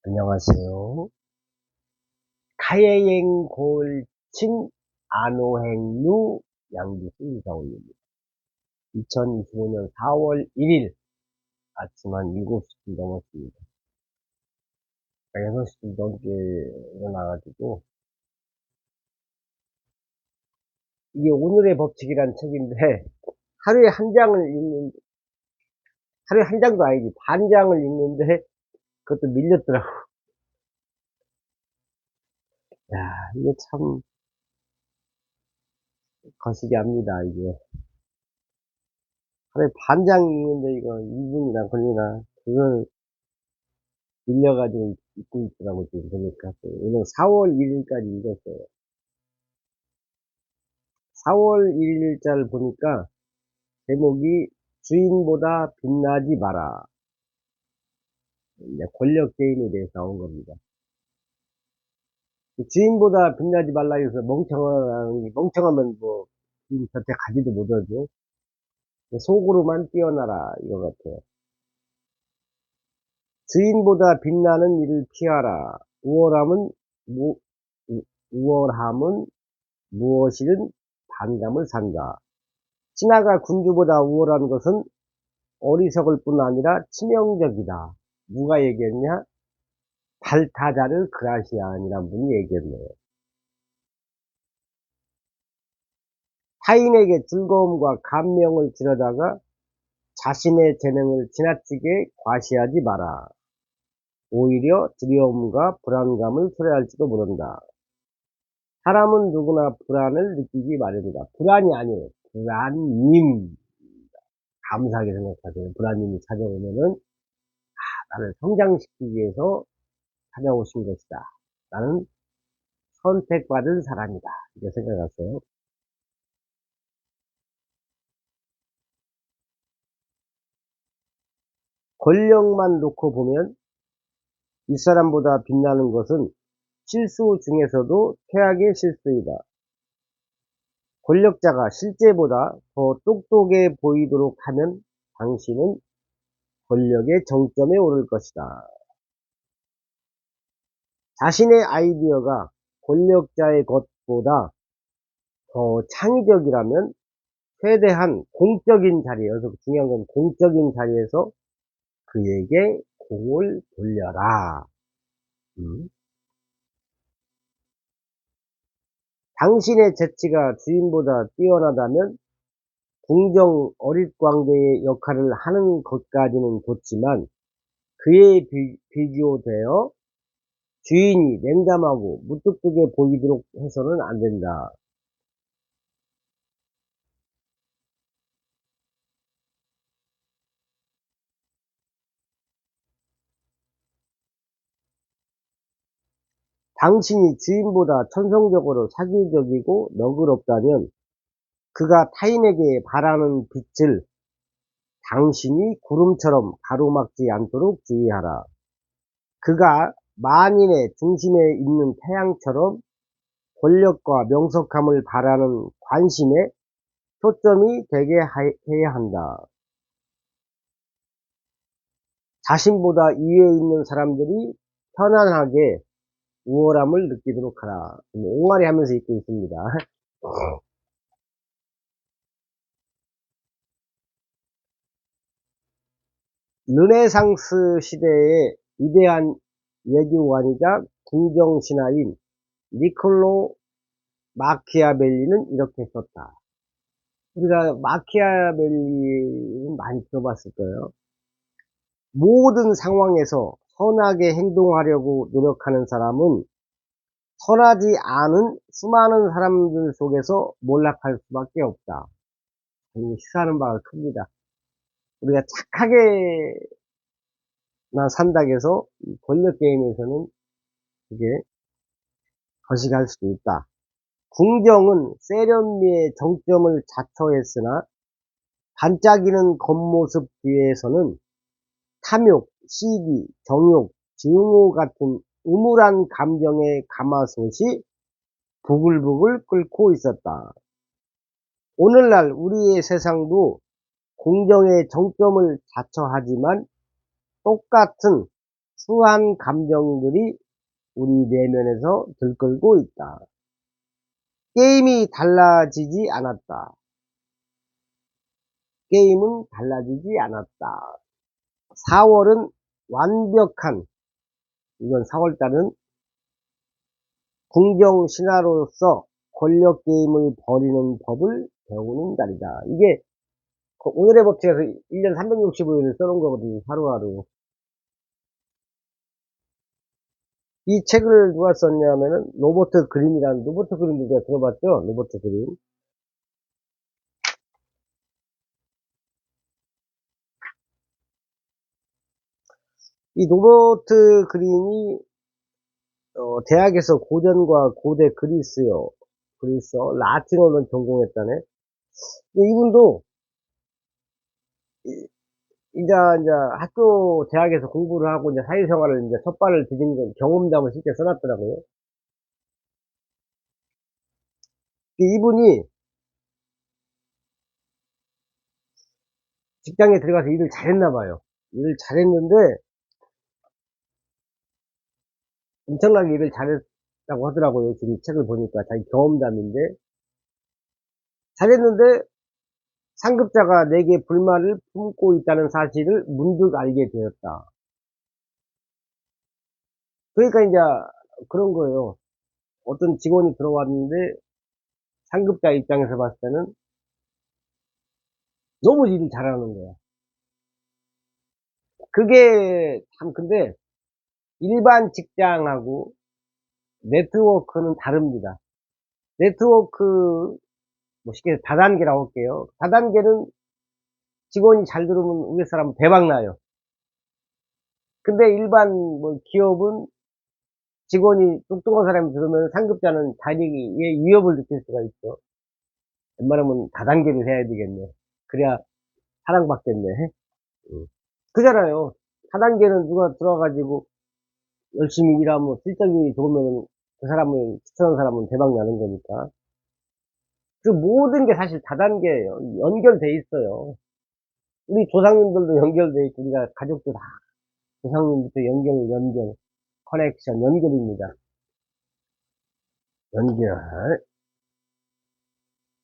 안녕하세요. 가해행 골친 안호행루 양주수 이사원입니다. 2025년 4월 1일 아침 한 7시 넘었습니다. 6시 넘게 일어나가지고, 이게 오늘의 법칙이란 책인데, 하루에 한 장을 읽는, 하루에 한 장도 아니지, 반 장을 읽는데, 그것도 밀렸더라고. 야, 이게 참, 거시기 합니다, 이게. 하루에 반 장 읽는데, 이거 2분이나 걸리나. 그걸 밀려가지고 입고 있더라고, 지금 보니까. 오늘 4월 1일까지 읽었어요. 4월 1일자를 보니까, 제목이 주인보다 빛나지 마라. 이제 권력 게임에 대해서 나온 겁니다. 주인보다 빛나지 말라 해서 멍청하면 뭐, 주인 곁에 가지도 못하죠. 속으로만 뛰어나라, 이거 같아요. 주인보다 빛나는 일을 피하라. 무, 우월함은 무엇이든 반감을 산다. 신하가 군주보다 우월한 것은 어리석을 뿐 아니라 치명적이다. 누가 얘기했냐? 발타자르 그라시안이라는 분이 얘기했네요. 타인에게 즐거움과 감명을 주려다가 자신의 재능을 지나치게 과시하지 마라. 오히려 두려움과 불안감을 초래할지도 모른다. 사람은 누구나 불안을 느끼기 마련이다. 불안이 아니에요. 불안님. 감사하게 생각하세요. 불안님이 찾아오면은 나를 성장시키기 위해서 찾아오신 것이다. 나는 선택받은 사람이다. 이렇게 생각하세요. 권력만 놓고 보면 이 사람보다 빛나는 것은 실수 중에서도 최악의 실수이다. 권력자가 실제보다 더 똑똑해 보이도록 하면 당신은 권력의 정점에 오를 것이다. 자신의 아이디어가 권력자의 것보다 더 창의적이라면 최대한 공적인 자리에, 여기서 중요한 건 공적인 자리에서 그에게 공을 돌려라. 음. 당신의 재치가 주인보다 뛰어나다면 궁정 어릿광대의 역할을 하는 것까지는 좋지만 그에 비교되어 주인이 냉담하고 무뚝뚝해 보이도록 해서는 안 된다. 당신이 주인보다 천성적으로 사교적이고 너그럽다면 그가 타인에게 바라는 빛을 당신이 구름처럼 가로막지 않도록 주의하라. 그가 만인의 중심에 있는 태양처럼 권력과 명석함을 바라는 관심에 초점이 되게 해야 한다. 자신보다 위에 있는 사람들이 편안하게 우월함을 느끼도록 하라. 옹알이 하면서 읽고 있습니다. 르네상스 시대의 위대한 외교관이자 궁정신하인 니콜로 마키아벨리는 이렇게 썼다. 우리가 마키아벨리는 많이 들어봤을 거예요. 모든 상황에서 선하게 행동하려고 노력하는 사람은 선하지 않은 수많은 사람들 속에서 몰락할 수밖에 없다. 시사하는 바가 큽니다. 우리가 착하게만 산다고 해서 권력 게임에서는 그게 거시기할 수도 있다. 궁정은 세련미의 정점을 자처했으나 반짝이는 겉모습 뒤에서는 탐욕, 시기, 정욕, 증오 같은 음울한 감정의 가마솥이 부글부글 끓고 있었다. 오늘날 우리의 세상도 공정의 정점을 자처하지만 똑같은 추한 감정들이 우리 내면에서 들끓고 있다. 게임이 달라지지 않았다. 게임은 달라지지 않았다. 4월은 완벽한, 이건 4월달은 궁정신하로서 권력 게임을 벌이는 법을 배우는 달이다. 이게 오늘의 법칙에서 1년 365일을 써놓은 거거든요. 하루하루. 이 책을 누가 썼냐면은 로버트 그린이라는, 로버트 그린도 제가 들어봤죠? 로버트 그린. 이 로버트 그린이 대학에서 고전과 고대 그리스어, 라틴어를 전공했다네. 이분도 이제 학교, 대학에서 공부를 하고 이제 사회생활을 이제 첫 발을 디딘 건 경험담을 실제 써놨더라고요. 이분이 직장에 들어가서 일을 잘했나 봐요. 일을 잘했는데 엄청나게 일을 잘했다고 하더라고요. 지금 책을 보니까 자기 경험담인데, 잘했는데 상급자가 내게 불만을 품고 있다는 사실을 문득 알게 되었다. 그러니까 이제 그런 거예요. 어떤 직원이 들어왔는데 상급자 입장에서 봤을 때는 너무 일을 잘하는 거야. 그게 참, 근데 일반 직장하고 네트워크는 다릅니다. 네트워크, 뭐 쉽게 다단계라고 할게요. 다단계는 직원이 잘 들어오면 위에 사람 대박 나요. 근데 일반 뭐 기업은 직원이 똑똑한 사람이 들으면 상급자는 자기의 위협을 느낄 수가 있죠. 웬만하면 다단계를 해야 되겠네. 그래야 사랑받겠네. 응. 그잖아요. 다단계는 누가 들어와가지고 열심히 일하면 실적이 좋으면 그 사람을 추천한 사람은 대박 나는 거니까. 그 모든 게 사실 다단계예요. 연결돼 있어요. 우리 조상님들도 연결돼 있고, 우리가 가족도 다 조상님부터 연결, 커넥션, 연결입니다. 연결.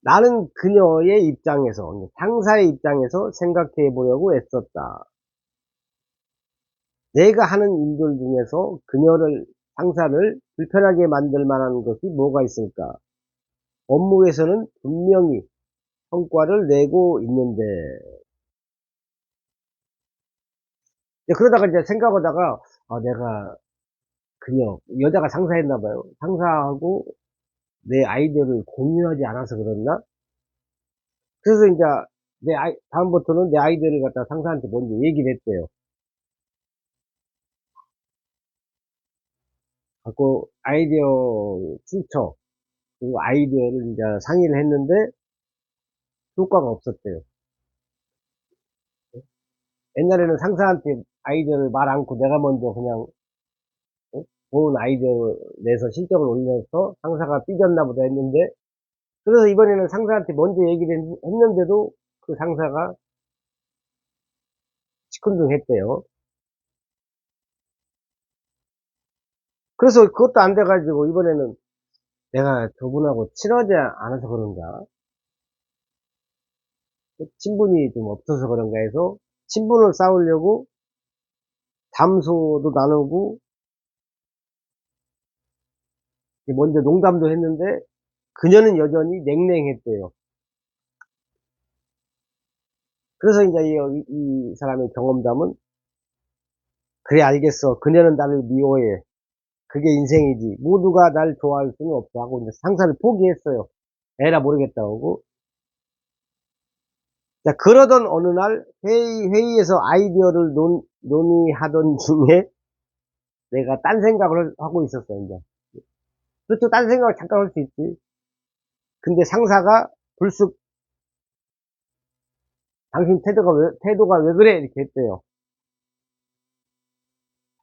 나는 그녀의 입장에서, 상사의 입장에서 생각해 보려고 애썼다. 내가 하는 일들 중에서 상사를 불편하게 만들 만한 것이 뭐가 있을까? 업무에서는 분명히 성과를 내고 있는데, 그러다가 이제 생각하다가, 내가 여자가 상사였나 봐요. 상사하고 내 아이디어를 공유하지 않아서 그랬나? 그래서 이제 다음부터는 내 아이디어를 갖다 상사한테 먼저 얘기를 했대요. 갖고 아이디어 출처, 그리고 아이디어를 이제 상의를 했는데 효과가 없었대요. 옛날에는 상사한테 아이디어를 말 않고 내가 먼저 그냥 좋은 아이디어 내서 실적을 올려서 상사가 삐졌나 보다 했는데, 그래서 이번에는 상사한테 먼저 얘기를 했는데도 그 상사가 시큰둥했대요. 그래서 그것도 안 돼가지고 이번에는 내가 저분하고 친하지 않아서 그런가, 친분이 좀 없어서 그런가 해서 친분을 쌓으려고 담소도 나누고 먼저 농담도 했는데 그녀는 여전히 냉랭했대요. 그래서 이제 이 사람의 경험담은, 그래 알겠어. 그녀는 나를 미워해. 그게 인생이지. 모두가 날 좋아할 수는 없어 하고 이제 상사를 포기했어요. 에라 모르겠다고. 자, 그러던 어느 날 회의에서 아이디어를 논의하던 중에 내가 딴 생각을 하고 있었어, 이제. 그렇죠. 딴 생각을 잠깐 할 수 있지. 근데 상사가 불쑥 당신 태도가 왜 그래? 이렇게 했대요.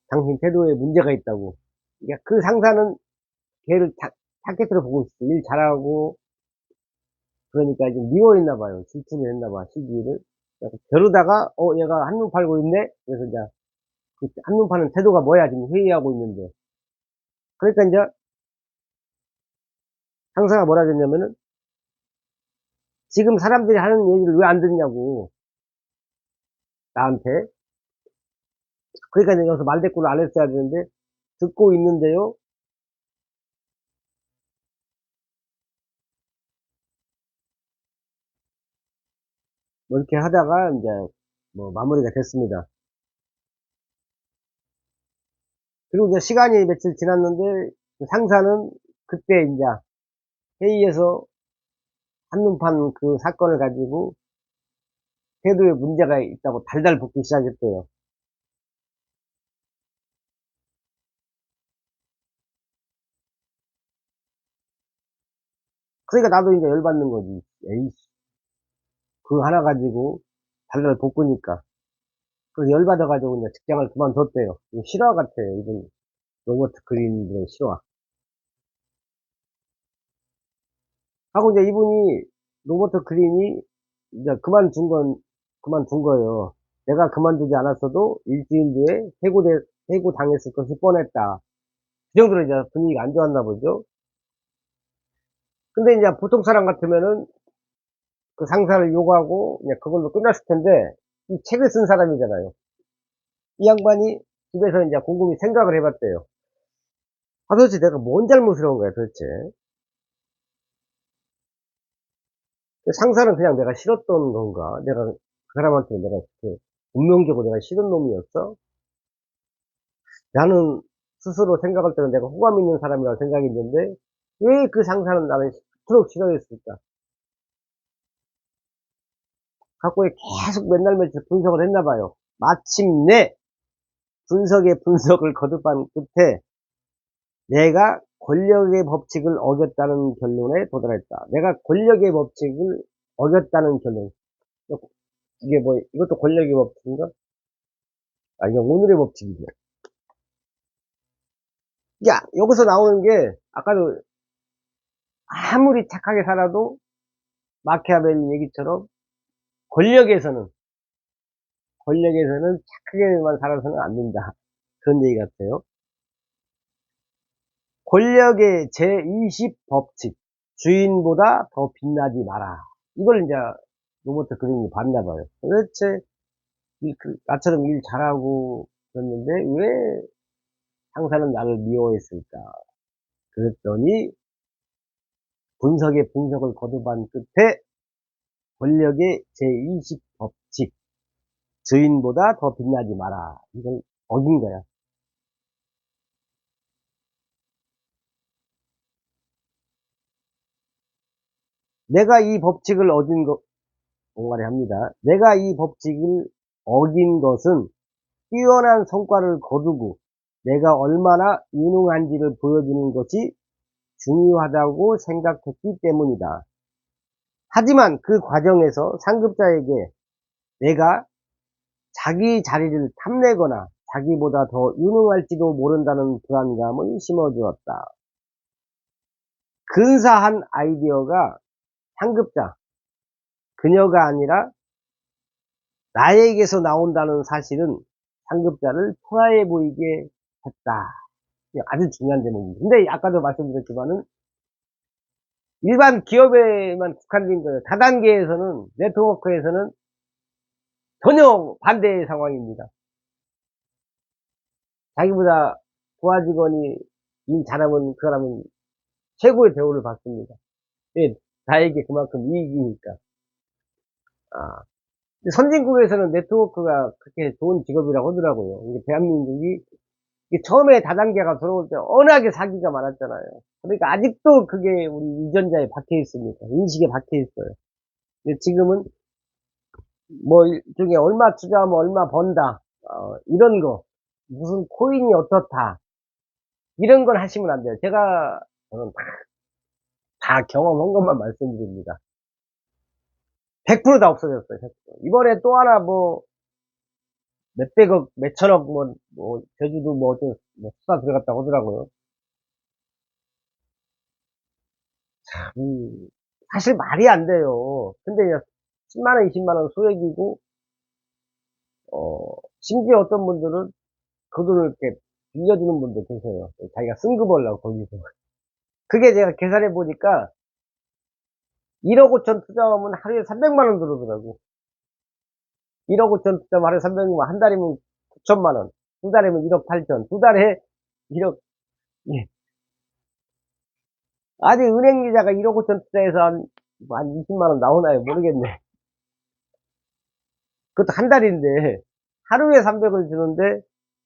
당신 태도에 문제가 있다고. 그러니까 그 상사는 걔를 타겟으로 보고 있어. 일 잘하고, 그러니까 좀 미워했나 봐요. 질투를 했나 봐, 시기를. 그러다가, 얘가 한눈 팔고 있네? 그래서 이제 그 한눈파는 태도가 뭐야, 지금 회의하고 있는데. 그러니까 이제 상사가 뭐라 그랬냐면은, 지금 사람들이 하는 얘기를 왜 안 듣냐고, 나한테. 그러니까 내가 여기서 말대꾸를 안 했어야 되는데, 듣고 있는데요. 뭐 이렇게 하다가 이제 뭐 마무리가 됐습니다. 그리고 이제 시간이 며칠 지났는데, 그 상사는 그때 이제 회의에서 한눈판 그 사건을 가지고 태도에 문제가 있다고 달달 볶기 시작했대요. 그러니까 나도 이제 열받는 거지. 에이씨, 그거 하나 가지고 달달 볶으니까. 그래서 열받아가지고 이제 직장을 그만뒀대요. 이거 실화 같아요. 이건 로버트 그린들의 실화. 하고 이제 이분이, 로버트 그린이 이제 그만둔 거예요. 내가 그만두지 않았어도 일주일 뒤에 해고당했을 것이 뻔했다. 그 정도로 이제 분위기가 안 좋았나 보죠. 근데 이제 보통 사람 같으면은 그 상사를 욕하고 그냥 그걸로 끝났을 텐데, 이 책을 쓴 사람이잖아요. 이 양반이 집에서 이제 곰곰이 생각을 해봤대요. 아, 도대체 내가 뭔 잘못을 한 거야, 도대체. 상사는 그냥 내가 싫었던 건가? 내가 그 사람한테 내가 그렇게 운명적으로 내가 싫은 놈이었어? 나는 스스로 생각할 때는 내가 호감 있는 사람이라고 생각했는데, 왜 그 상사는 나를 그토록 싫어했을까? 갖고 계속 맨날 며칠 분석을 했나 봐요. 마침내 분석에 분석을 거듭한 끝에 내가 권력의 법칙을 어겼다는 결론에 도달했다. 내가 권력의 법칙을 어겼다는 결론. 이게 뭐, 이것도 권력의 법칙인가? 아, 이건 오늘의 법칙이죠. 야, 여기서 나오는 게, 아까도 아무리 착하게 살아도 마키아벨리 얘기처럼 권력에서는, 권력에서는 착하게만 살아서는 안 된다. 그런 얘기 같아요. 권력의 제20 법칙. 주인보다 더 빛나지 마라. 이걸 이제 로버트 그린이 봤나 봐요. 도대체 나처럼 일 잘하고 그랬는데 왜 상사는 나를 미워했을까? 그랬더니 분석에 분석을 거듭한 끝에 권력의 제20 법칙, 주인보다 더 빛나지 마라. 이걸 어긴 거야. 내가 이 법칙을 어긴 거, 옹알이 합니다. 내가 이 법칙을 어긴 것은 뛰어난 성과를 거두고 내가 얼마나 유능한지를 보여주는 것이 중요하다고 생각했기 때문이다. 하지만 그 과정에서 상급자에게 내가 자기 자리를 탐내거나 자기보다 더 유능할지도 모른다는 불안감을 심어주었다. 근사한 아이디어가 상급자, 그녀가 아니라 나에게서 나온다는 사실은 상급자를 초라해 보이게 했다. 아주 중요한 대목입니다. 근데 아까도 말씀드렸지만은 일반 기업에만 국한된 거예요. 다단계에서는, 네트워크에서는 전혀 반대의 상황입니다. 자기보다 부하 직원이 일 잘하면 그 사람은 최고의 대우를 받습니다. 예, 나에게 그만큼 이익이니까. 아, 선진국에서는 네트워크가 그렇게 좋은 직업이라고 하더라고요. 이게 대한민국이 이게 처음에 다단계가 들어올 때 워낙에 사기가 많았잖아요. 그러니까 아직도 그게 우리 유전자에 박혀 있습니다. 인식에 박혀 있어요. 근데 지금은 뭐 일종의 얼마 투자하면 얼마 번다, 이런 거, 무슨 코인이 어떻다, 이런 걸 하시면 안 돼요. 저는 다 경험한 것만 말씀드립니다. 100% 다 없어졌어요. 100%. 이번에 또 하나 뭐 몇백억, 몇천억, 제주도 수사 들어갔다고 하더라고요. 사실 말이 안 돼요. 근데 10만원, 20만원 소액이고, 심지어 어떤 분들은 그 돈을 이렇게 빌려주는 분도 계세요. 자기가 쓴 거 보려고 거기서. 그게 제가 계산해 보니까 1억 5천 투자하면 하루에 300만 원 들어오더라고. 1억 5천 투자하면 하루에 300만 원, 한 달이면 9천만 원, 두 달이면 1억 8천, 두 달에 1억, 예. 아니, 은행 이자가 1억 5천 투자해서 한 20만 원 나오나요? 모르겠네. 그것도 한 달인데, 하루에 300을 주는데,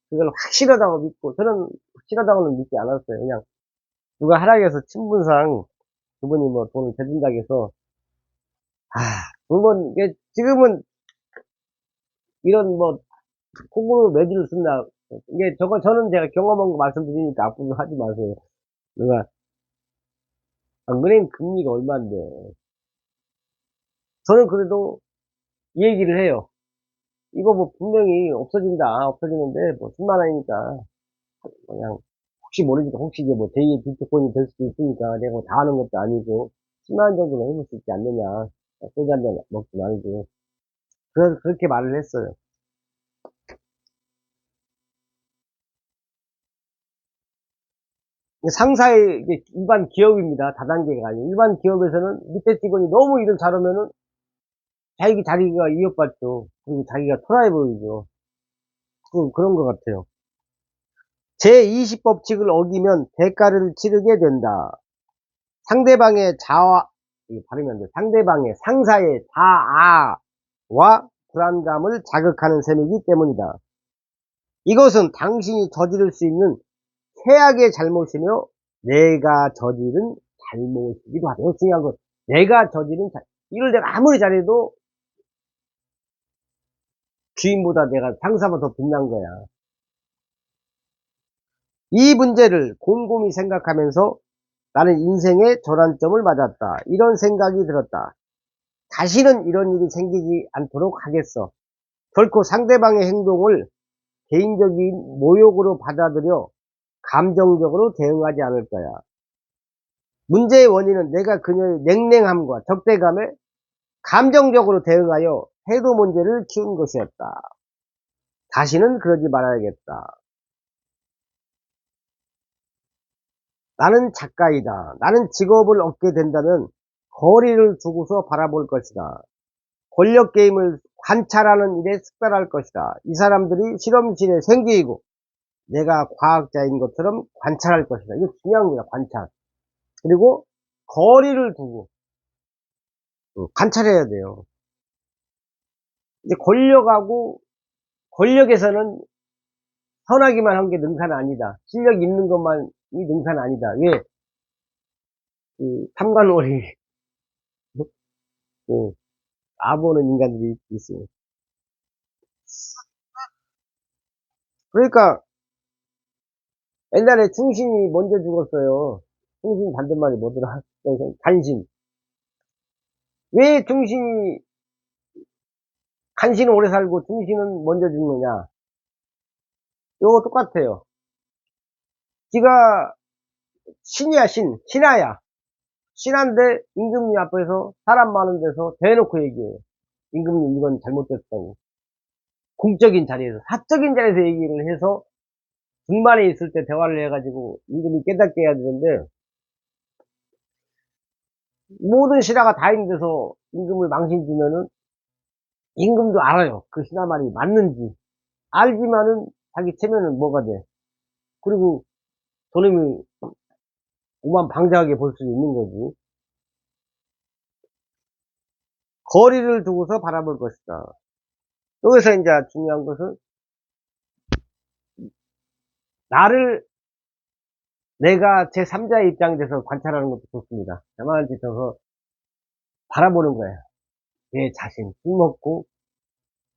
그걸 확실하다고 믿고, 저는 확실하다고는 믿지 않았어요. 그냥, 누가 하락해서 친분상, 그분이 뭐 돈을 대준다고 해서, 아, 그건, 이게 지금은 이런 뭐, 콩으로 매주를 쓴다. 이게 저는 제가 경험한 거 말씀드리니까 앞으로 하지 마세요. 누가, 은행 금리가 얼마인데. 저는 그래도 이 얘기를 해요. 이거 뭐 분명히 없어진다. 없어지는데, 뭐 10만 원이니까, 그냥, 혹시 모르니까, 혹시 이제 뭐 제2의 비트코인이 될 수도 있으니까, 내가 뭐다 하는 것도 아니고, 10만 원 정도는 해볼 수 있지 않느냐. 소주 한잔 먹지 말고. 그래서 그렇게 말을 했어요. 상사의 이게 일반 기업입니다. 다단계가 아니고 일반 기업에서는 밑에 직원이 너무 일을 잘하면은 자기가 위협받죠. 그리고 자기가 토라해 보이죠. 그런 것 같아요. 제20법칙을 어기면 대가를 치르게 된다. 상대방의 이게 발음이 안 돼. 상대방의 상사의 자아와 불안감을 자극하는 셈이기 때문이다. 이것은 당신이 저지를 수 있는 최악의 잘못이며 내가 저지른 잘못이기도 하다. 이거 중요한 건 내가 저지른 이걸 내가 아무리 잘해도 주인보다 내가 상사보다 더 빛난 거야. 이 문제를 곰곰이 생각하면서 나는 인생의 전환점을 맞았다. 이런 생각이 들었다. 다시는 이런 일이 생기지 않도록 하겠어. 결코 상대방의 행동을 개인적인 모욕으로 받아들여 감정적으로 대응하지 않을 거야. 문제의 원인은 내가 그녀의 냉랭함과 적대감에 감정적으로 대응하여 태도 문제를 키운 것이었다. 다시는 그러지 말아야겠다. 나는 작가이다. 나는 직업을 얻게 된다면 거리를 두고서 바라볼 것이다. 권력 게임을 관찰하는 일에 습관할 것이다. 이 사람들이 실험실의 생쥐이고 내가 과학자인 것처럼 관찰할 것이다. 이거 중요한 겁니다. 관찰. 그리고 거리를 두고 관찰해야 돼요. 이제 권력에서는 선하기만 한 게 능사는 아니다. 실력 있는 것만이 능사는 아니다. 왜? 삼관오리, 아보는 인간들이 있어요. 그러니까, 옛날에 충신이 먼저 죽었어요. 충신 반대말이 뭐더라? 간신. 왜 간신은 오래 살고 충신은 먼저 죽느냐? 이거 똑같아요. 지가 신이야, 신하야. 신한데 임금님 앞에서 사람 많은 데서 대놓고 얘기해요. 임금님 이건 잘못됐다고. 공적인 자리에서, 사적인 자리에서 얘기를 해서 불만이 있을 때 대화를 해가지고 임금이 깨닫게 해야 되는데 모든 신하가 다 있는 데서 임금을 망신 주면은 임금도 알아요. 그 신하 말이 맞는지. 알지만은 자기 체면은 뭐가 돼. 그리고 저놈이 오만방자하게 볼 수 있는 거지. 거리를 두고서 바라볼 것이다. 여기서 이제 중요한 것은 나를 내가 제3자의 입장이 돼서 관찰하는 것도 좋습니다. 남한테 져서 바라보는 거예요. 내 자신, 술 먹고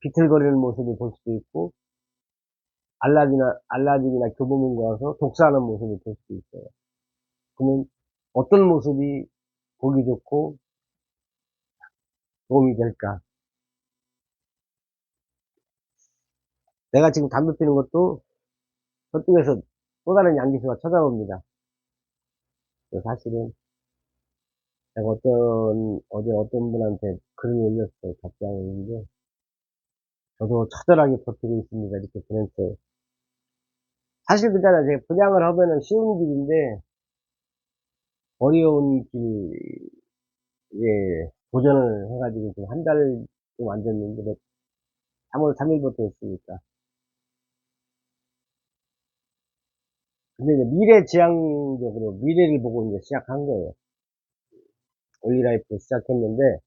비틀거리는 모습을 볼 수도 있고 알라딘이나 교보문고 가서 독서하는 모습을 볼 수도 있어요. 그러면 어떤 모습이 보기 좋고 도움이 될까? 내가 지금 담배 피는 것도 저쪽에서 또 다른 양기수가 찾아옵니다. 사실은 제가 어제 어떤 분한테 글을 올렸어요. 답장을 했는데 저도 처절하게 버티고 있습니다. 이렇게 보냈어요. 사실 그잖아. 제가 분양을 하면은 쉬운 길인데, 어려운 길에 도전을 해가지고 지금 한 달 좀 안 됐는데, 3월 3일부터 했으니까. 근데 이제 미래지향적으로 미래를 보고 이제 시작한 거예요. 올리라이프 시작했는데,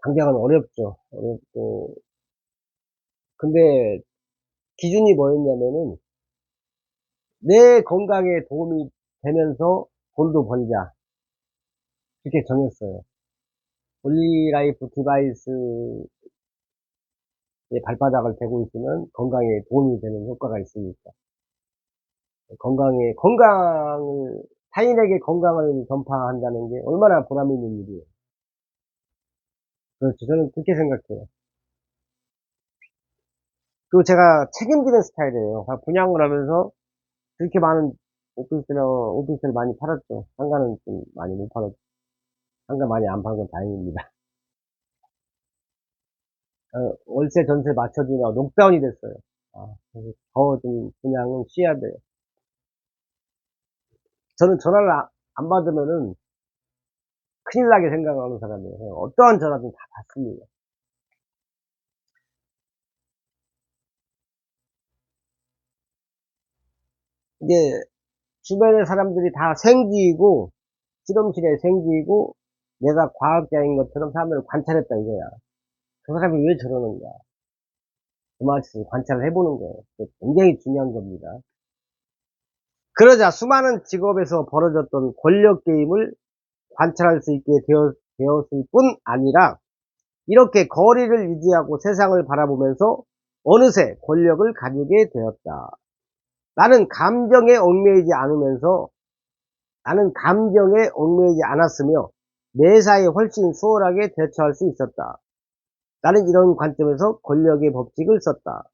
당장은 어렵죠. 어렵고. 근데 기준이 뭐였냐면은, 내 건강에 도움이 되면서 돈도 벌자. 그렇게 정했어요. 올리라이프 디바이스의 발바닥을 대고 있으면 건강에 도움이 되는 효과가 있으니까. 타인에게 건강을 전파한다는 게 얼마나 보람 있는 일이에요. 그렇죠. 저는 그렇게 생각해요. 그리고 제가 책임지는 스타일이에요. 분양을 하면서 그렇게 많은 오피스를 많이 팔았죠. 상가는 좀 많이 못 팔았죠. 상가 많이 안 판 건 다행입니다. 월세, 전세 맞춰주느라 녹다운이 됐어요. 그래서 더 좀 분양은 쉬어야 돼요. 저는 전화를 안 받으면은 큰일 나게 생각하는 사람이에요. 어떠한 전화든 다 받습니다. 이게 주변의 사람들이 다 생쥐이고, 실험실에 생쥐이고, 내가 과학자인 것처럼 사람들을 관찰했다 이거야. 그 사람이 왜 저러는가. 그 맛을 관찰을 해보는 거예요. 그게 굉장히 중요한 겁니다. 그러자 수많은 직업에서 벌어졌던 권력 게임을 관찰할 수 있게 되었을 뿐 아니라, 이렇게 거리를 유지하고 세상을 바라보면서 어느새 권력을 가지게 되었다. 나는 감정에 얽매이지 않으면서, 나는 감정에 얽매이지 않았으며 매사에 훨씬 수월하게 대처할 수 있었다. 나는 이런 관점에서 권력의 법칙을 썼다.